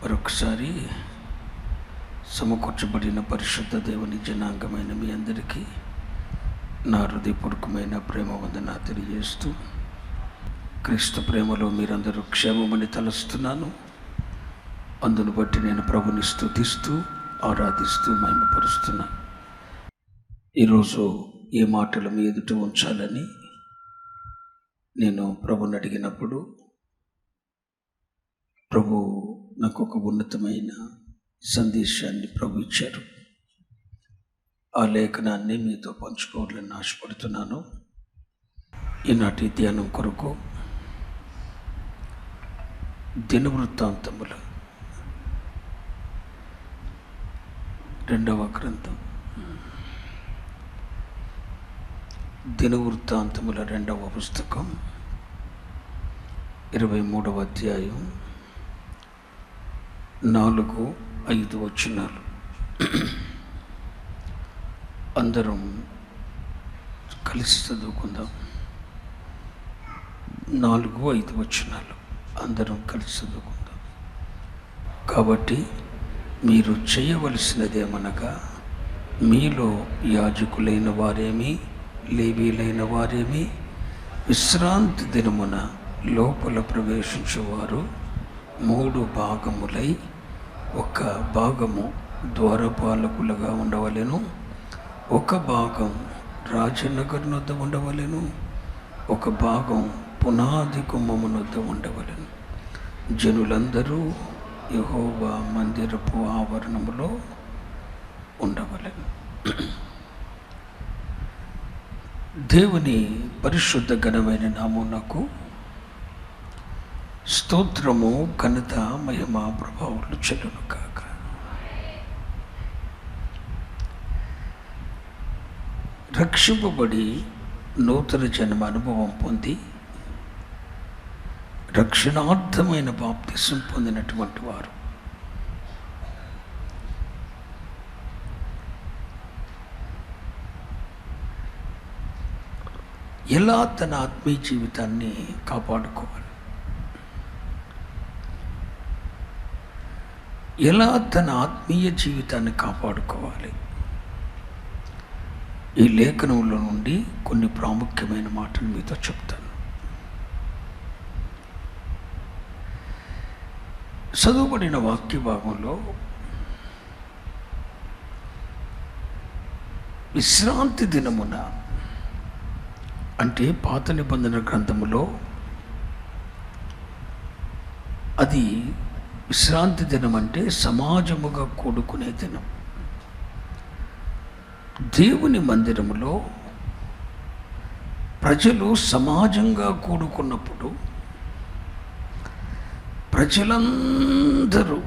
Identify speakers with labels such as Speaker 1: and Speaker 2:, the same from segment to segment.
Speaker 1: మరొకసారి సమకూర్చబడిన పరిశుద్ధ దేవుని జనాంగమైన మీ అందరికీ నా హృదయపూర్వకమైన ప్రేమ వందన తెలియజేస్తూ, క్రీస్తు ప్రేమలో మీరందరూ క్షేమమని తలుస్తున్నాను. అందును బట్టి నేను ప్రభుని స్తుతిస్తూ ఆరాధిస్తూ మహిమపరుస్తున్నాను. ఈరోజు ఏ మాటలు మీ ఎదుట ఉంచాలని నేను ప్రభుని అడిగినప్పుడు ప్రభు నాకు ఒక ఉన్నతమైన సందేశాన్ని ప్రభు ఇచ్చారు. ఆ లేఖనాన్ని మీతో పంచుకోవాలని ఆశపడుతున్నాను. ఈనాటి ధ్యానం కొరకు దినవృత్తాంతముల 2వ గ్రంథం, దినవృత్తాంతముల 2వ పుస్తకం 23వ అధ్యాయం 4-5 వచనాలు అందరం కలిసి చదువుకుందాం. 4-5 వచనాలు అందరం కలిసి చదువుకుందాం. కాబట్టి మీరు చేయవలసినదేమనగా, మీలో యాజకులైన వారేమి లేవీలైన వారేమి విశ్రాంతి దినమున లోపల ప్రవేశించేవారు 3 భాగములై, ఒక భాగము ద్వారపాలకులుగా ఉండవలెను, ఒక భాగం రాజనగర్ నొద్ద ఉండవలెను, ఒక భాగం పునాది గుమ్మము నొద్ద ఉండవలెను. జనులందరూ యెహోవా మందిరపు ఆవరణములో ఉండవలెను. దేవుని పరిశుద్ధ ఘనమైన నామమునకు స్తోత్రము, ఘనత, మహిమ, ప్రభావాలు చెల్లును కాక. రక్షింపబడి నూతన జన్మ అనుభవం పొంది రక్షణార్థమైన బాప్తిసం పొందినటువంటి వారు ఎలా తన ఆత్మీయ జీవితాన్ని కాపాడుకోవాలి, ఎలా తన ఆత్మీయ జీవితాన్ని కాపాడుకోవాలి, ఈ లేఖనంలో నుండి కొన్ని ప్రాముఖ్యమైన మాటలు మీతో చెప్తాను. చదువుబడిన వాక్య భాగంలో విశ్రాంతి దినమున అంటే పాత నిబంధన గ్రంథములో అది విశ్రాంతి దినం అంటే సమాజముగా కూడుకునే దినం. దేవుని మందిరములో ప్రజలు సమాజంగా కూడుకున్నప్పుడు ప్రజలందరూ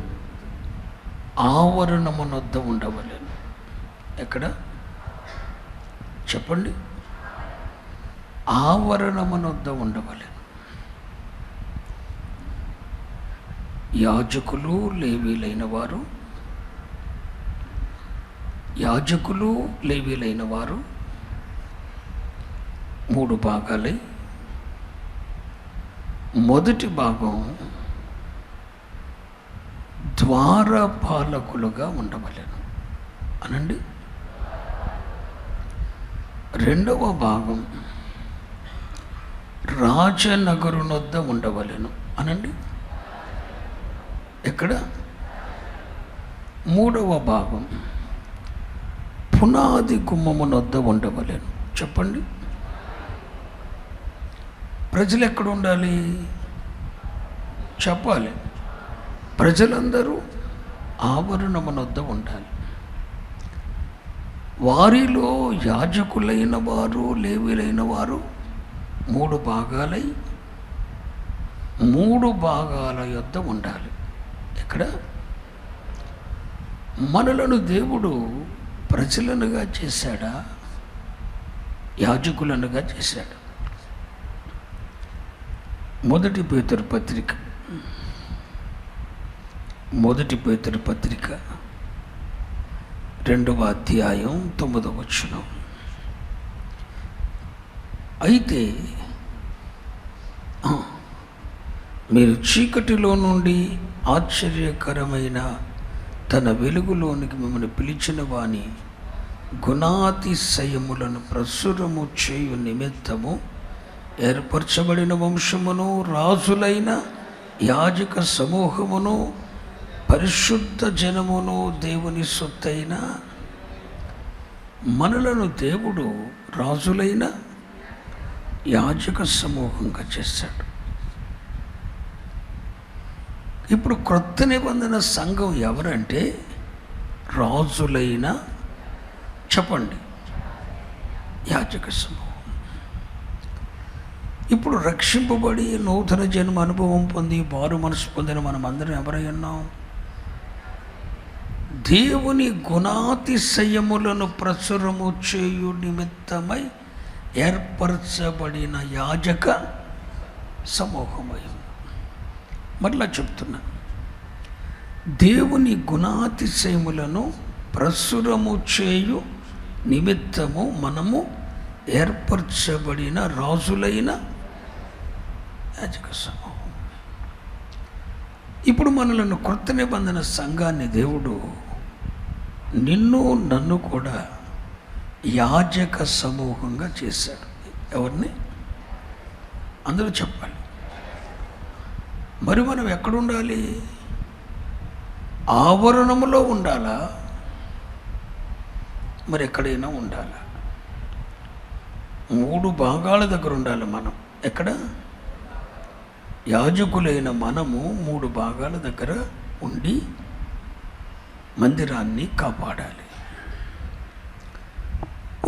Speaker 1: ఆవరణమునొద్ద ఉండవలెను. ఎక్కడ చెప్పండి? ఆవరణమునొద్ద ఉండవలెను. యాజకులు లేవీలైన వారు 3 భాగాలై, మొదటి భాగం ద్వారపాలకులుగా ఉండవలెను అనండి. 2వ భాగం రాజనగరునొద్ద ఉండవలెను అనండి. ఎక్కడ? 3వ భాగం పునాది గుమ్మమునొద్ద ఉండవలెను. చెప్పండి. ప్రజలు ఎక్కడ ఉండాలి? చెప్పాలి. ప్రజలందరూ ఆవరణమునొద్ద ఉండాలి. వారిలో యాజకులైన వారు లేవీలైన వారు 3 భాగాలై 3 భాగాల యొద్ద ఉండాలి. ఎక్కడ? మనలను దేవుడు ప్రజలనుగా చేశాడా, యాజకులనుగా చేశాడు? మొదటి పేతురు పత్రిక 2వ అధ్యాయం 9వ వచనం. అయితే మీరు చీకటిలో నుండి ఆశ్చర్యకరమైన తన వెలుగులోనికి మిమ్మల్ని పిలిచిన వాని గుణాతిశయములను ప్రచురము చేయు నిమిత్తము ఏర్పరచబడిన వంశమును, రాజులైన యాజక సమూహమును, పరిశుద్ధ జనమును, దేవుని సొత్తైన మనలను దేవుడు రాజులైన యాజక సమూహంగా చేశాడు. ఇప్పుడు క్రొత్త నిబంధన సంఘం ఎవరంటే రాజులైన, చెప్పండి, యాజక సమూహం. ఇప్పుడు రక్షింపబడి నూతన జన్మ అనుభవం పొంది మారు మనసు పొందిన మనమందరం ఎవరై ఉన్నాం? దేవుని గుణాతిశయములను ప్రచురము చేయు నిమిత్తమై ఏర్పరచబడిన యాజక సమూహమై. మరలా చెప్తున్నా, దేవుని గుణాతిశయములను ప్రచురము చేయు నిమిత్తము మనము ఏర్పరచబడిన రాజులైన యాజక సమూహం. ఇప్పుడు మనలను క్రొత్త నిబంధన సంఘాన్ని దేవుడు నిన్ను నన్ను కూడా యాజక సమూహంగా చేశాడు. ఎవరిని? అందరూ చెప్పాలి. మరి మనం ఎక్కడుండాలి? ఆవరణములో ఉండాలా? మరి ఎక్కడైనా ఉండాలా? 3 భాగాల దగ్గర ఉండాలి మనం. ఎక్కడ? యాజకులైన మనము 3 భాగాల దగ్గర ఉండి మందిరాన్ని కాపాడాలి.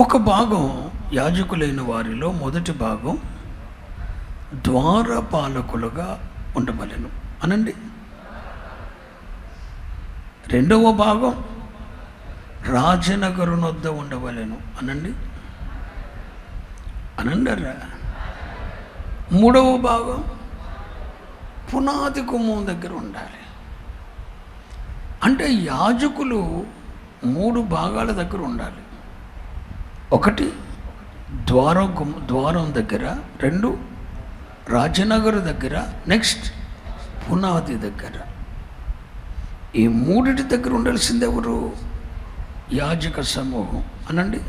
Speaker 1: ఒక భాగం యాజకులైన వారిలో మొదటి భాగం ద్వారపాలకులుగా ఉండవలెను అనండి. రెండవ భాగం రాజనగరునొద్ద ఉండవలెను అనండి. అనండరా. మూడవ భాగం పునాది గుమ్మం దగ్గర ఉండాలి. అంటే యాజకులు 3 భాగాల దగ్గర ఉండాలి. ఒకటి ద్వారం దగ్గర, 2 రాజనగరు దగ్గర, నెక్స్ట్ పునాది దగ్గర. ఈ 3 దగ్గర ఉండాల్సింది ఎవరు? యాజక సమూహం అనండి.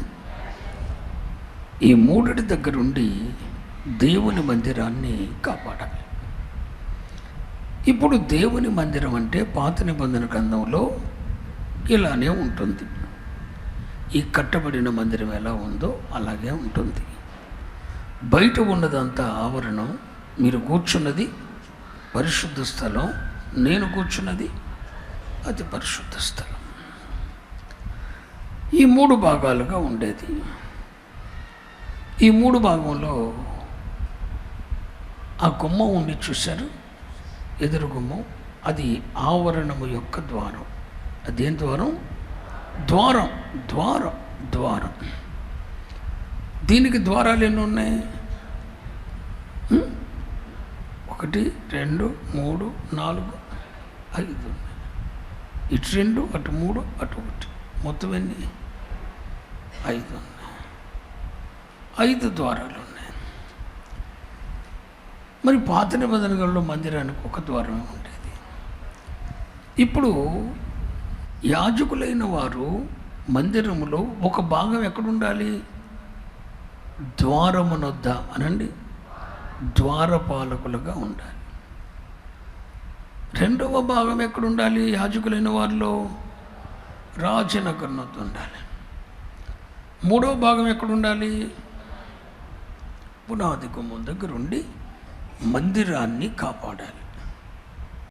Speaker 1: ఈ 3 దగ్గర ఉండి దేవుని మందిరాన్ని కాపాడాలి. ఇప్పుడు దేవుని మందిరం అంటే పాత నిబంధన గ్రంథంలో ఇలానే ఉంటుంది. ఈ కట్టబడిన మందిరం ఎలా ఉందో అలాగే ఉంటుంది. బయట ఉన్నదంతా ఆవరణం. మీరు కూర్చున్నది పరిశుద్ధ స్థలం, నేను కూర్చున్నది అతి పరిశుద్ధ స్థలం. ఈ 3 భాగాలుగా ఉండేది. ఈ 3 భాగంలో ఆ గుమ్మం ఉండి చూశారు, ఎదురు గుమ్మం. అది ఆవరణము యొక్క ద్వారం. అదేం ద్వారం? ద్వారం ద్వారం ద్వారం. దీనికి ద్వారాలు ఎన్ని ఉన్నాయి? 1 2 3 4 5 ఉన్నాయి. ఇటు 2, అటు 3, అటు 1, మొత్తం ఎన్ని? 5 ఉన్నాయి. 5 ద్వారాలు ఉన్నాయి. మరి పాత నిబంధనలలో మందిరానికి ఒక ద్వారమే ఉండేది. ఇప్పుడు యాజకులైన వారు మందిరములో ఒక భాగం ఎక్కడుండాలి? ద్వారమునొద్ద అనండి. ద్వారపాలకులుగా ఉండాలి. రెండవ భాగం ఎక్కడుండాలి? యాజకులైన వారిలో రాజనగరునొద్ద ఉండాలి. మూడవ భాగం ఎక్కడుండాలి? పునాది గుమ్మం దగ్గర ఉండి మందిరాన్ని కాపాడాలి.